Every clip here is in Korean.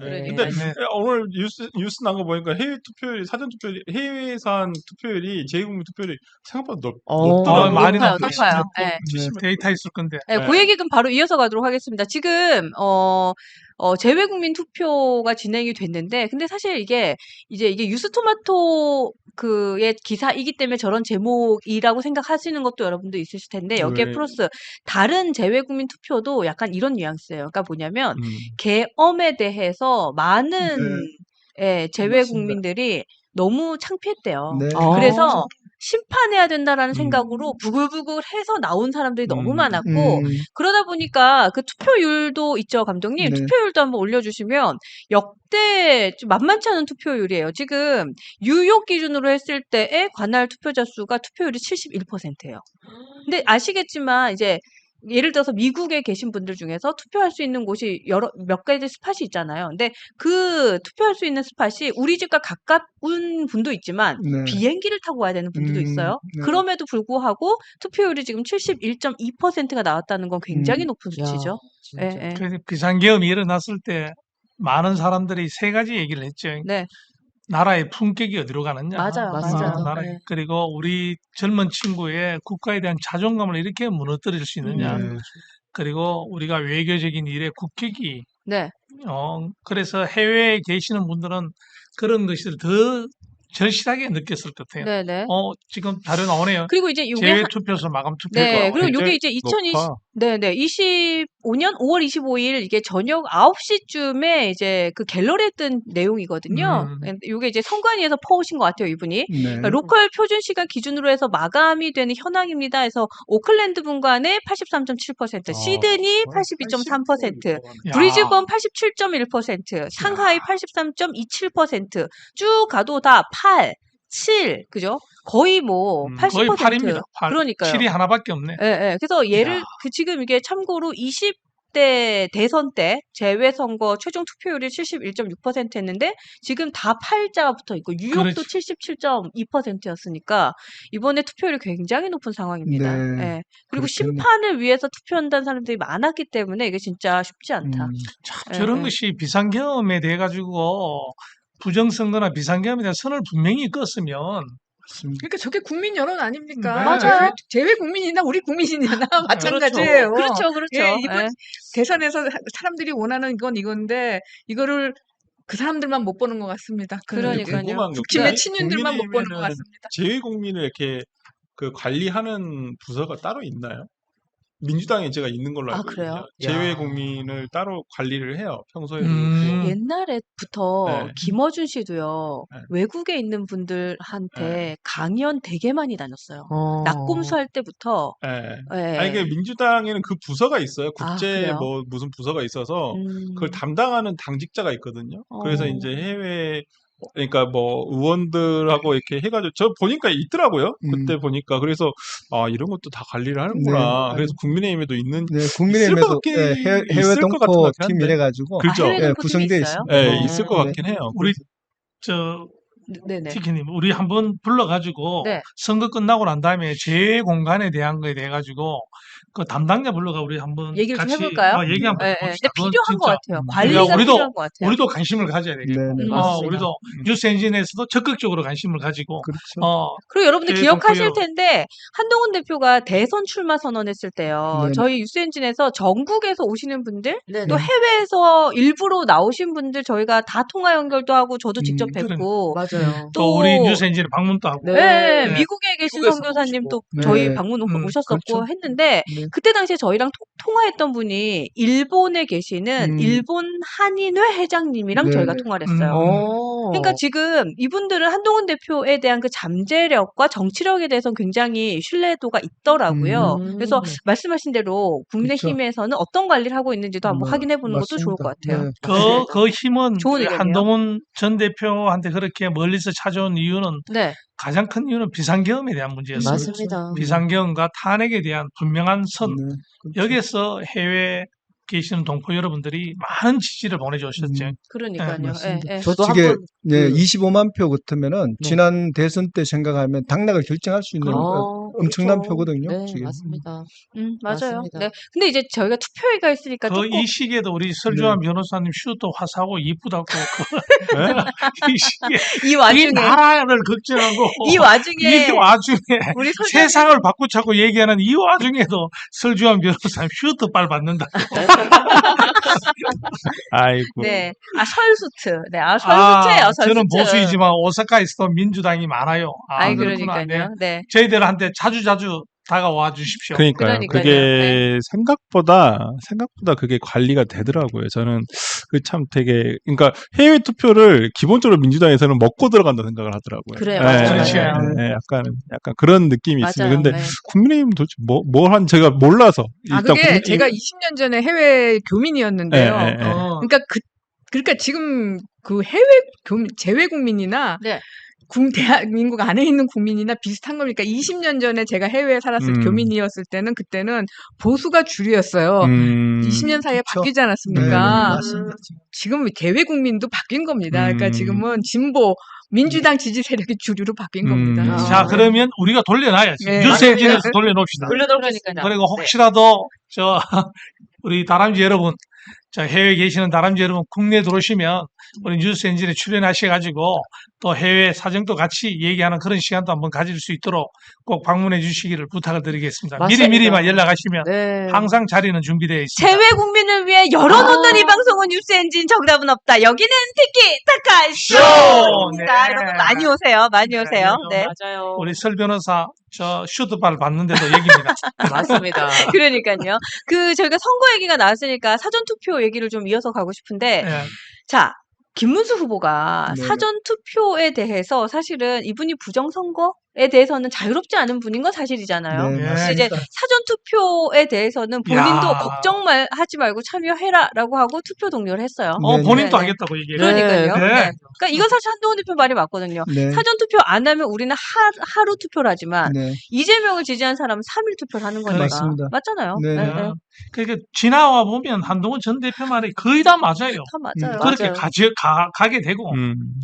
그러니까요. 근데 네. 오늘 뉴스 난 거 보니까 해외 투표율이 사전 투표율이 해외산 투표율이 재외국민 투표율이 생각보다 높더라고요. 많이 높아요, 높아요. 높아요. 예. 네, 70몇 데이터 있을 건데. 네, 그 얘기는 바로 이어서 가도록 하겠습니다. 지금 재외국민 투표가 진행이 됐는데, 근데 사실 이게 뉴스토마토 그의 기사이기 때문에 저런 제목이라고 생각하시는 것도 여러분도 있으실 텐데, 여기에 네. 플러스 다른 재외국민 투표도 약간 이런 뉘앙스예요. 그러니까 뭐냐면 음. 계엄에 대해서 많은 재외국민들이 맞습니다. 너무 창피했대요. 네. 그래서 심판해야 된다라는 음. 생각으로 부글부글해서 나온 사람들이 너무 음. 많았고, 그러다 보니까 그 투표율도 있죠, 감독님. 네. 투표율도 한번 올려주시면 역대 좀 만만치 않은 투표율이에요. 지금 뉴욕 기준으로 했을 때의 관할 투표자 수가 투표율이 71%예요. 근데 아시겠지만 이제 예를 들어서 미국에 계신 분들 중에서 투표할 수 있는 곳이 몇 가지 스팟이 있잖아요. 근데 그 투표할 수 있는 스팟이 우리 집과 가까운 분도 있지만 네. 비행기를 타고 와야 되는 분들도 있어요. 네. 그럼에도 불구하고 투표율이 지금 71.2%가 나왔다는 건 굉장히 높은 야, 수치죠. 예, 진짜. 예. 그래서 비상계엄이 일어났을 때 많은 사람들이 세 가지 얘기를 했죠. 네, 나라의 품격이 어디로 가느냐. 맞아요, 맞습니다. 맞아요. 네. 그리고 우리 젊은 친구의 국가에 대한 자존감을 이렇게 무너뜨릴 수 있느냐. 네. 그리고 우리가 외교적인 일에 국격이 네. 그래서 해외에 계시는 분들은 그런 것을 더 절실하게 느꼈을 것 같아요. 네네. 지금 다려 나오네요. 그리고 이제 이게 제외 투표소 마감 투표가. 네, 그리고 굉장히 이게 이제 2020, 높아. 네네, 25년 5월 25일 이게 저녁 9시쯤에 이제 그 갤러리에 뜬 내용이거든요. 이게 이제 선관위에서 퍼오신 것 같아요, 이분이. 네. 그러니까 로컬 표준 시간 기준으로 해서 마감이 되는 현황입니다. 해서 오클랜드 분관에 83.7%, 시드니 82.3%, 야. 브리즈번 87.1%, 상하이 83.27%, 쭉 가도 다 8, 7, 그죠? 거의 뭐 80%. 거의 8입니다. 8. 그러니까요. 7이 하나밖에 없네. 예, 예. 그래서 지금 이게 참고로 20대 대선 때 재외선거 최종 투표율이 71.6% 했는데 지금 다 8자가 붙어 있고 뉴욕도 그렇죠. 77.2%였으니까 이번에 투표율이 굉장히 높은 상황입니다. 네. 예. 그리고 그렇겠네. 심판을 위해서 투표한다는 사람들이 많았기 때문에 이게 진짜 쉽지 않다. 예, 저런 예. 것이 비상계엄에 대해 가지고 부정선거나 비상계엄에 대한 선을 분명히 껐으면 그러니까 저게 국민 여론 아닙니까? 네. 맞아요. 재외 국민이나 우리 국민이나 마찬가지예요. 그렇죠, 그렇죠. 예, 이번 예. 대선에서 사람들이 원하는 건 이건데 이거를 그 사람들만 못 보는 것 같습니다. 그러니까요. 궁금한 게 국힘의 네. 친윤들만 못 보는 것 국민의힘에는 같습니다. 재외국민을 이렇게 그 관리하는 부서가 따로 있나요? 민주당에 제가 있는 걸로 아, 알고 있거든요. 그래요? 재외국민을 따로 관리를 해요. 평소에도 음. 그렇고. 옛날부터 네. 김어준 씨도요, 네. 외국에 있는 분들한테 강연 되게 많이 다녔어요. 어. 낙곰수 할 때부터. 예. 예. 아니, 그 민주당에는 그 부서가 있어요. 아, 국제 그래요? 뭐 무슨 부서가 있어서 그걸 음. 담당하는 당직자가 있거든요. 그래서 어. 이제 해외 그러니까 뭐 의원들하고 이렇게 해가지고 저 보니까 있더라고요. 그때 보니까 그래서 이런 것도 다 관리를 하는구나. 네. 그래서 국민의힘에도 있는 네, 있을 것 국민의힘에서 같긴 해외 있을 것 같은 동포 것 팀 같긴 한데. 이래가지고 그렇죠. 해외 예, 동포 팀이 구성돼 있어요? 있습니다. 예, 어. 있을 것 같긴 해요. 우리 네네. 티키님, 우리 한번 불러가지고 네. 선거 끝나고 난 다음에 제 공간에 대한 거에 대해 가지고 그 담당자 불러가 우리 한번 얘기를 좀 같이 해볼까요? 얘기 한번 예, 예. 해봅시다. 근데 필요한 것 같아요. 우리가 관리가 필요한 것 같아요. 우리도 관심을 가져야 되겠고, 네, 네, 맞습니다. 우리도 뉴스 엔진에서도 적극적으로 관심을 가지고, 그렇죠. 그리고 여러분들 해외 기억하실 동포 텐데 한동훈 대표가 대선 출마 선언했을 때요. 네네. 저희 뉴스엔진에서 전국에서 오시는 분들 네네. 또 해외에서 일부러 나오신 분들 저희가 다 통화 연결도 하고 저도 직접 뵙고 맞아요. 또 우리 뉴스 엔진에 방문도 하고, 네. 네, 네. 미국에 계신 미국에서 선교사님 또 오시고. 저희 네. 방문 오셨었고 그렇죠. 했는데 네. 그때 당시에 저희랑 통화했던 분이 일본에 계시는 일본 한인회 회장님이랑 네. 저희가 통화를 했어요. 그러니까 지금 이분들은 한동훈 대표에 대한 그 잠재력과 정치력에 대해서는 굉장히 신뢰도가 있더라고요. 그래서 말씀하신 대로 국민의힘에서는 어떤 관리를 하고 있는지도 한번 확인해 보는 것도 좋을 것 같아요. 네. 그 힘은 좋은 의견이에요. 한동훈 전 대표한테 그렇게 멀리서 찾아온 이유는 네. 가장 큰 이유는 비상계엄에 대한 문제였어요. 맞습니다. 비상계엄과 탄핵에 대한 분명한 선. 네. 그렇죠. 여기에서 해외 계시는 동포 여러분들이 많은 지지를 보내주셨죠. 그러니까요. 네, 맞습니다. 예, 예. 저도 이게 한번 네, 25만 표 같으면은 네. 지난 대선 때 생각하면 당락을 결정할 수 있는 어. 엄청난 그렇죠. 표거든요. 네, 지금. 맞습니다. 맞아요. 맞습니다. 네. 근데 이제 저희가 투표회가 있으니까 그 조금 이 시기에도 우리 설주환 변호사님 슈트 화사하고 이쁘다고 네? 이 시기에 이 이 와중에 나라를 걱정하고 이 와중에 이 와중에 우리 설주환 세상을 바꾸자고 얘기하는 이 와중에도 설주환 변호사님 슈트빨 받는다. 아이고. 네. 설수트. 네. 설수트예요. 설수트. 저는 보수이지만 오사카에서도 민주당이 많아요. 아이 그렇구나. 네. 그러니까요. 네. 저희들한테 자주 다가와 주십시오. 그러니까요. 그러니까요. 그게 생각보다 그게 관리가 되더라고요. 저는 그 참 되게 그러니까 해외 투표를 기본적으로 민주당에서는 먹고 들어간다 생각을 하더라고요. 그래요. 예, 맞아요. 그렇지. 맞아요. 예, 약간 그런 느낌이 있습니다. 맞아요. 근데 네. 국민의힘 도대체 뭘 한 제가 몰라서 일단 그게 국민의힘- 제가 20년 전에 해외 교민이었는데요. 예, 예, 예. 그러니까 지금 그 해외 재외 국민이나 네. 대한민국 안에 있는 국민이나 비슷한 겁니까? 20년 전에 제가 해외에 살았을 교민이었을 때는 그때는 보수가 주류였어요. 20년 사이에 그쵸. 바뀌지 네, 않았습니까? 맞습니다. 지금 대외 국민도 바뀐 겁니다. 그러니까 음. 지금은 진보 민주당 지지 세력이 주류로 바뀐 겁니다. 자, 그러면 우리가 돌려놔야지. 네. 뉴스 엔진에서 네. 돌려놓읍시다. 그러니까요. 그리고 혹시라도 우리 다람쥐 여러분, 해외에 계시는 다람쥐 여러분 국내에 들어오시면 우리 뉴스 엔진에 출연하셔가지고 또 해외 사정도 같이 얘기하는 그런 시간도 한번 가질 수 있도록 꼭 방문해 주시기를 부탁을 드리겠습니다. 맞습니다. 미리미리만 연락하시면 네. 항상 자리는 준비되어 있습니다. 재외 국민을 위해 열어놓는 이 방송은 뉴스 엔진 정답은 없다. 여기는 티키타카 쇼입니다. 네. 여러분 많이 오세요. 많이 오세요. 네. 맞아요. 우리 설 변호사 슈트발 받는데도 얘기입니다. 맞습니다. 그러니까요. 저희가 선거 얘기가 나왔으니까 사전 투표 얘기를 좀 이어서 가고 싶은데 네. 자, 김문수 후보가 네네. 사전 투표에 대해서 사실은 이분이 부정선거에 대해서는 자유롭지 않은 분인 건 사실이잖아요. 네, 네. 근데 이제 맞습니다. 사전 투표에 대해서는 본인도 야. 걱정만 하지 말고 참여해라라고 하고 투표 동료를 했어요. 네, 본인도 네. 하겠다고 얘기해요. 그러니까요. 네. 네. 그러니까 이건 사실 한동훈 대표 말이 맞거든요. 네. 사전 투표 안 하면 우리는 하루 투표를 하지만 네. 이재명을 지지한 사람은 3일 투표를 하는 거니까. 맞습니다. 맞잖아요. 네. 네, 네. 그러니까 지나와 보면 한동훈 전 대표 말이 거의 다 맞아요. 다 맞아요. 그렇게 맞아요. 가게 되고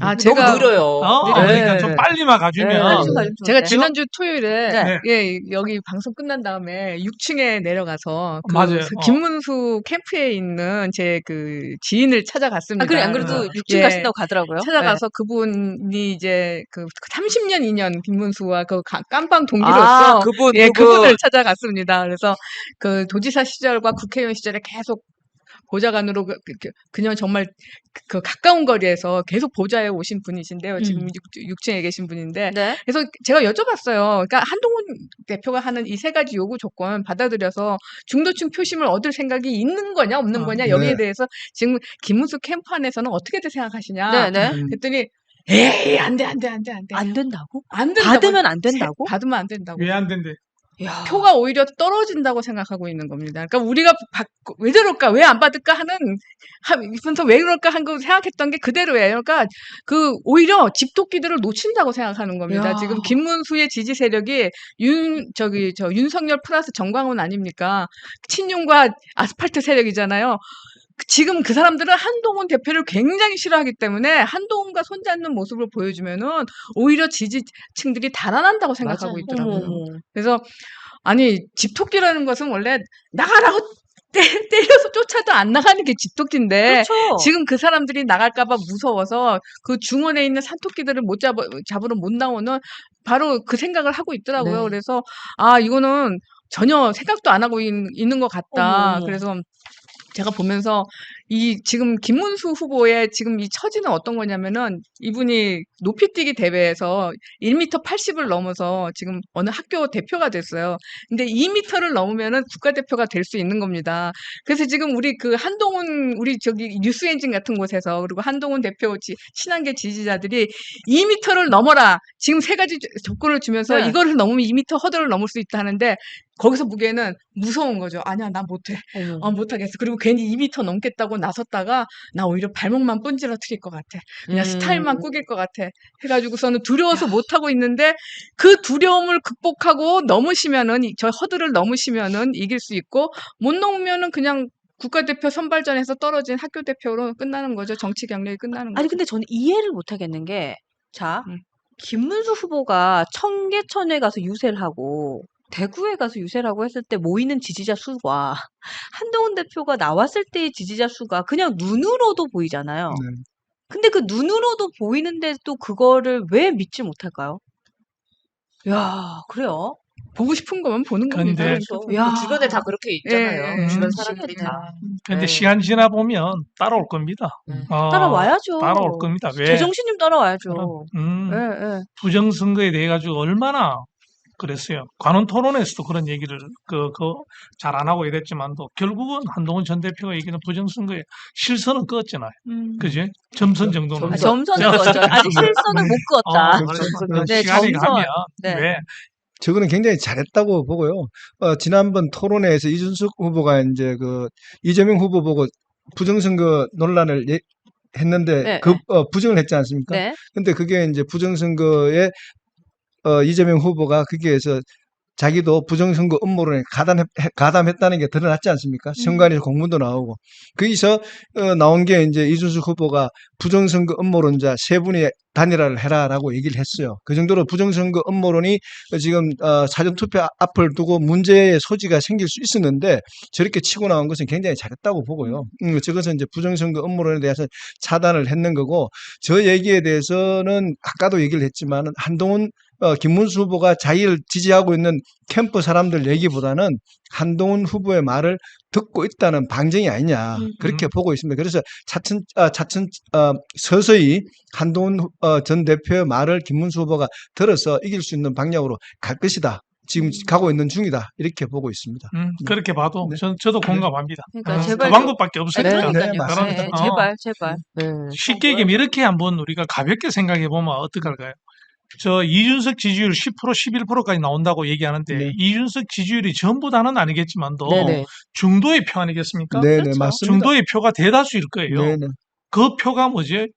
아, 너무 제가 느려요. 그러니까 네. 좀 빨리만 가주면 네. 제가 네. 지난주 토요일에 네. 예, 여기 방송 끝난 다음에 6층에 내려가서 맞아요. 김문수 캠프에 있는 제 그 지인을 찾아갔습니다. 아, 그래, 안 그래도 그래서 6층 예, 가신다고 가더라고요. 찾아가서 그분이 이제 그 30년 인연 김문수와 그 깜빵 동기로서 아, 그분, 예, 그분. 그분을 찾아갔습니다. 그래서 그 도지사 시절과 국회의원 시절에 계속 보좌관으로 그냥 정말 그 가까운 거리에서 계속 보좌에 오신 분이신데요. 지금 6층에 계신 분인데. 네. 그래서 제가 여쭤봤어요. 그러니까 한동훈 대표가 하는 이 세 가지 요구 조건 받아들여서 중도층 표심을 얻을 생각이 있는 거냐 없는 아, 거냐 여기에 네. 대해서 지금 김문수 캠프 안에서는 어떻게들 생각하시냐. 네, 네. 그랬더니 에이 안 돼. 안 된다고? 안 된다고. 받으면 안 된다고? 받으면 안 된다고. 왜 안 된대? 야. 표가 오히려 떨어진다고 생각하고 있는 겁니다. 그러니까 우리가 왜 저럴까, 왜 안 받을까 하면서 왜 그럴까 한 거 생각했던 게 그대로예요. 그러니까 오히려 집토끼들을 놓친다고 생각하는 겁니다. 야. 지금 김문수의 지지 세력이 윤석열 플러스 정광훈 아닙니까? 친윤과 아스팔트 세력이잖아요. 지금 그 사람들은 한동훈 대표를 굉장히 싫어하기 때문에 한동훈과 손잡는 모습을 보여주면은 오히려 지지층들이 달아난다고 생각하고 맞아요. 있더라고요. 어머. 그래서 아니 집토끼라는 것은 원래 나가라고 때려서 쫓아도 안 나가는 게 집토끼인데 그렇죠. 지금 그 사람들이 나갈까봐 무서워서 그 중원에 있는 산토끼들을 잡으러 못 나오는 바로 그 생각을 하고 있더라고요. 네. 그래서 이거는 전혀 생각도 안 하고 있는 것 같다. 어머. 그래서 제가 보면서 지금 김문수 후보의 지금 이 처지는 어떤 거냐면은 이분이 높이뛰기 대회에서 1m 80을 넘어서 지금 어느 학교 대표가 됐어요. 근데 2m를 넘으면은 국가대표가 될 수 있는 겁니다. 그래서 지금 우리 한동훈 우리 뉴스 엔진 같은 곳에서 그리고 한동훈 대표 친한계 지지자들이 2m를 넘어라. 지금 세 가지 조건을 주면서 네. 이거를 넘으면 2m 허들을 넘을 수 있다 하는데 거기서 보기에는 무서운 거죠. 아니야, 나 못해. 못하겠어. 그리고 괜히 2m 넘겠다고 나섰다가 나 오히려 발목만 분질러트릴 것 같아. 그냥 스타일만 꾸길 것 같아. 해가지고서는 두려워서 못하고 있는데 그 두려움을 극복하고 넘으시면은 저 허들을 넘으시면은 이길 수 있고 못 넘으면은 그냥 국가대표 선발전에서 떨어진 학교 대표로 끝나는 거죠. 정치 경력이 끝나는 거죠. 아니 근데 저는 이해를 못 하겠는 게 자, 김문수 후보가 청계천에 가서 유세를 하고 대구에 가서 유세를 하고 했을 때 모이는 지지자 수와 한동훈 대표가 나왔을 때의 지지자 수가 그냥 눈으로도 보이잖아요. 네. 근데 그 눈으로도 보이는데 또 그거를 왜 믿지 못할까요? 야, 그래요? 보고 싶은 것만 보는 겁니다. 근데 그렇죠. 야. 주변에 다 그렇게 있잖아요. 예, 주변 예. 사람들이 다. 근데 네. 시간 지나 보면 따라올 겁니다. 네. 따라와야죠. 따라올 겁니다. 왜? 제정신님 따라와야죠. 음, 예, 예. 부정선거에 대해 가지고 얼마나 그랬어요. 관훈 토론에서도 그런 얘기를 잘 안 하고 이랬지만도 결국은 한동훈 전 대표가 얘기는 부정선거에 실선은 끄었잖아요. 그지? 점선 정도는. 아, 점선은 그었죠. 아직 실선은 못 그었다. 그래서 네, 시간이 점선. 가면 네. 왜 저거는 굉장히 잘했다고 보고요. 지난번 토론회에서 이준석 후보가 이제 그 이재명 후보 보고 부정선거 논란을 했는데 네, 부정을 했지 않습니까? 네. 근데 그게 이제 부정선거에 이재명 후보가 거기에서 자기도 부정선거 음모론에 가담했다는 게 드러났지 않습니까? 선관위 공문도 나오고. 거기서 나온 게 이제 이준석 후보가 부정선거 음모론자 세 분이 단일화를 해라라고 얘기를 했어요. 그 정도로 부정선거 음모론이 지금 사전투표 앞을 두고 문제의 소지가 생길 수 있었는데 저렇게 치고 나온 것은 굉장히 잘했다고 보고요. 저것은 이제 부정선거 음모론에 대해서 차단을 했는 거고 저 얘기에 대해서는 아까도 얘기를 했지만 한동훈 김문수 후보가 자기를 지지하고 있는 캠프 사람들 얘기보다는 한동훈 후보의 말을 듣고 있다는 방증이 아니냐 그렇게 보고 있습니다. 그래서 차츰 서서히 한동훈 전 대표의 말을 김문수 후보가 들어서 이길 수 있는 방향으로 갈 것이다. 지금 가고 있는 중이다. 이렇게 보고 있습니다. 그렇게 봐도 네. 저도 공감합니다. 그러니까 그 제발 방법밖에 없으니까. 네, 맞습니다. 네, 제발, 제발. 네. 쉽게 얘기하면 이렇게 한번 우리가 가볍게 생각해 보면 어떡할까요? 저 이준석 지지율 10% 11%까지 나온다고 얘기하는데 네. 이준석 지지율이 전부 다는 아니겠지만도 네네. 중도의 표 아니겠습니까? 네, 네, 그렇죠. 맞습니다. 중도의 표가 대다수일 거예요. 네, 네. 그 표가 뭐지?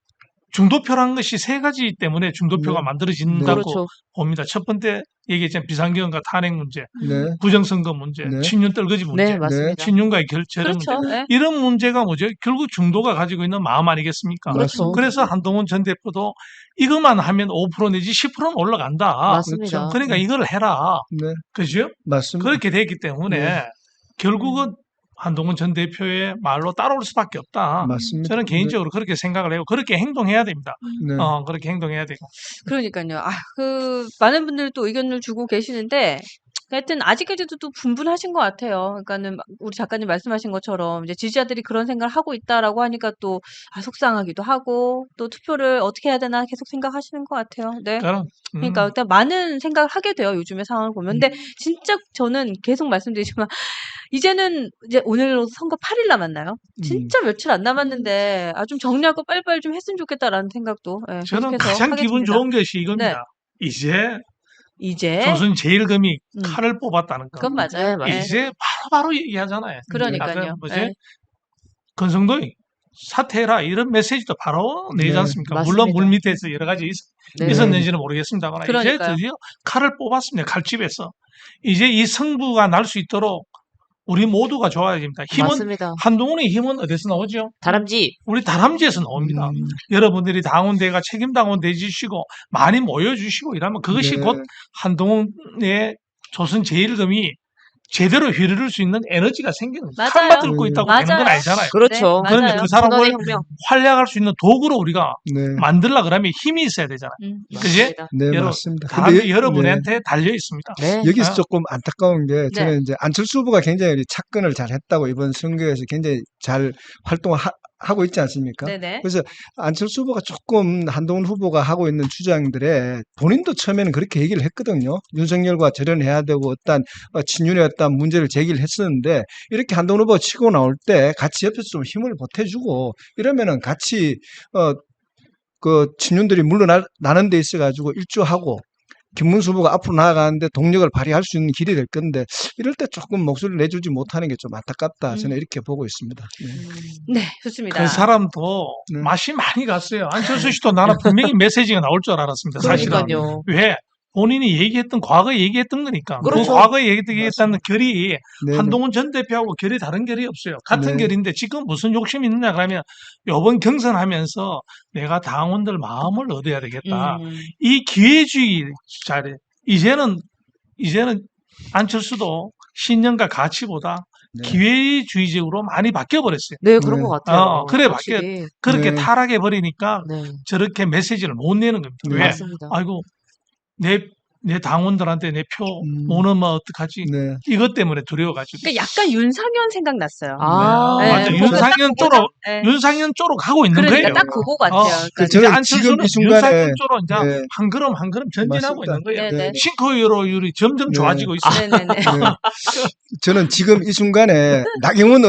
중도표라는 것이 세 가지 때문에 중도표가 네. 만들어진다고 그렇죠. 봅니다. 첫 번째 얘기했잖아요. 비상경과 탄핵 문제, 네. 부정선거 문제, 네. 친윤 떨거지 문제, 네, 맞습니다. 친윤과의 결재를 그렇죠. 문제. 네. 이런 문제가 뭐죠? 결국 중도가 가지고 있는 마음 아니겠습니까? 그렇죠. 그래서 한동훈 전 대표도 이것만 하면 5% 내지 10%는 올라간다. 맞습니다. 그러니까 이걸 해라. 네, 그죠? 맞습니다. 그렇게 됐기 때문에 네. 결국은 한동훈 전 대표의 말로 따라올 수밖에 없다. 맞습니다. 저는 개인적으로 그렇게 생각을 해요. 그렇게 행동해야 됩니다. 네. 그렇게 행동해야 되고. 그러니까요. 많은 분들이 또 의견을 주고 계시는데, 하여튼 아직까지도 또 분분하신 것 같아요. 그러니까는 우리 작가님 말씀하신 것처럼 이제 지지자들이 그런 생각을 하고 있다라고 하니까 또 속상하기도 하고 또 투표를 어떻게 해야 되나 계속 생각하시는 것 같아요. 네. 그러니까 일단 많은 생각을 하게 돼요. 요즘의 상황을 보면. 근데 진짜 저는 계속 말씀드리지만 이제는 이제 오늘 선거 8일 남았나요? 진짜 며칠 안 남았는데 좀 정리하고 빨리빨리 좀 했으면 좋겠다라는 생각도 저는 계속해서 가장 하게 기분 됩니다. 좋은 것이 이겁니다. 이제 조선 제1검이 칼을 뽑았다는 거. 그건 맞아요. 네, 맞아요. 이제 바로 얘기하잖아요. 그러니까요. 아까 뭐지? 네. 건성동이 사퇴해라 이런 메시지도 바로 내지 네, 않습니까? 맞습니다. 물론 물 밑에서 여러 가지 네. 있었는지는 모르겠습니다만 이제 그러니까요. 드디어 칼을 뽑았습니다. 칼집에서. 이제 이 승부가 날 수 있도록 우리 모두가 좋아야 됩니다. 힘은 맞습니다. 한동훈의 힘은 어디서 나오죠? 다람쥐. 우리 다람쥐에서 나옵니다. 여러분들이 당원대가 책임당원 되주시고 많이 모여주시고 이러면 그것이 네. 곧 한동훈의 조선 제1검이 제대로 휘두를 수 있는 에너지가 생기는 맞아요. 칼만 들고 있다고 되는 건 맞아요. 아니잖아요. 그렇죠. 네, 그런데 맞아요. 그 선언의 사람을 혁명. 활약할 수 있는 도구로 우리가 네, 만들려 그러면 힘이 있어야 되잖아요. 그지? 맞습니다. 네, 여러분, 맞습니다. 다 근데 여러분한테 달려 있습니다. 네. 여기서 아. 조금 안타까운 게 저는 네. 이제 안철수 후보가 굉장히 착근을 잘 했다고 이번 선거에서 굉장히 잘 활동을 하고 있지 않습니까? 네네. 그래서 안철수 후보가 조금 한동훈 후보가 하고 있는 주장들에 본인도 처음에는 그렇게 얘기를 했거든요. 윤석열과 절연해야 되고 어떤 친윤의 어떤 문제를 제기를 했었는데 이렇게 한동훈 후보가 치고 나올 때 같이 옆에서 좀 힘을 보태주고 이러면은 같이 그 친윤들이 물러나는 데 있어가지고 일조하고 김문수 후보가 앞으로 나아가는데 동력을 발휘할 수 있는 길이 될 건데 이럴 때 조금 목소리를 내주지 못하는 게 좀 안타깝다. 저는 이렇게 보고 있습니다. 네. 네, 좋습니다. 그 사람도 네. 맛이 많이 갔어요. 안철수 씨도 나는 분명히 메시지가 나올 줄 알았습니다. 사실은. 그러니까요. 왜? 본인이 얘기했던 과거에 얘기했던 거니까. 그 그렇죠. 과거에 얘기했다는 결이 네, 한동훈 전 대표하고 결이 다른 결이 없어요. 같은 네. 결인데 지금 무슨 욕심이 있느냐 그러면 이번 경선하면서 내가 당원들 마음을 얻어야 되겠다. 이 기회주의 자리 이제는 안철수도 신념과 가치보다 네. 기회주의적으로 많이 바뀌어 버렸어요. 네, 그런 네. 것 같아요. 그래, 확실히. 그렇게 네. 타락해 버리니까 네, 저렇게 메시지를 못 내는 겁니다. 네. 왜? 맞습니다. 아이고 내 당원들한테 내 표 못 음. 넣으면 어떡하지? 네. 이것 때문에 두려워가지고. 그러니까 약간 윤상현 생각났어요. 아, 네. 맞아. 네. 윤상현 쪽으로 네. 윤상현 쪽으로 가고 있는 그러니까 거예요. 딱 그거 같아요. 그러니까 그 이제 저는 안철수는 지금 이 순간에 윤상현 쪽으로 이제 네. 한 걸음 전진하고 맞습니다. 있는 거예요. 네네. 싱크로율이 점점 네. 좋아지고 있어요. 네네네. 네. 저는 지금 이 순간에 나경원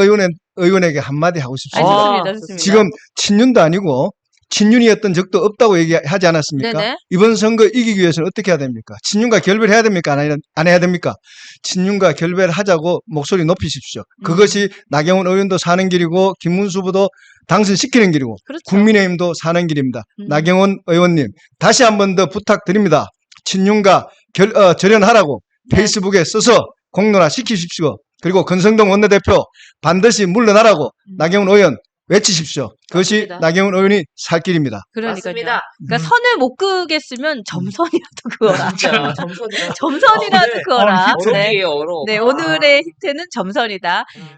의원에게 한마디 하고 싶습니다. 좋습니다. 좋습니다. 지금 친윤도 아니고 친윤이었던 적도 없다고 얘기하지 않았습니까? 네네. 이번 선거 이기기 위해서는 어떻게 해야 됩니까? 친윤과 결별해야 됩니까? 안 해야 됩니까? 친윤과 결별하자고 목소리 높이십시오. 그것이 나경원 의원도 사는 길이고 김문수 후보도 당선시키는 길이고 그렇죠. 국민의힘도 사는 길입니다. 음. 나경원 의원님 다시 한 번 더 부탁드립니다. 친윤과 절연하라고 네. 페이스북에 써서 공론화 시키십시오. 그리고 권성동 원내대표 반드시 물러나라고 나경원 의원 외치십시오. 그것이 맞습니다. 나경원 의원이 살 길입니다. 그러니까요. 맞습니다. 그러니까 선을 못 그겠으면 점선이라도 그어라. 진짜 점선이야. 점선이라도 네. 그어라. 네. 어록이에요, 어록. 네, 오늘의 히트는 점선이다.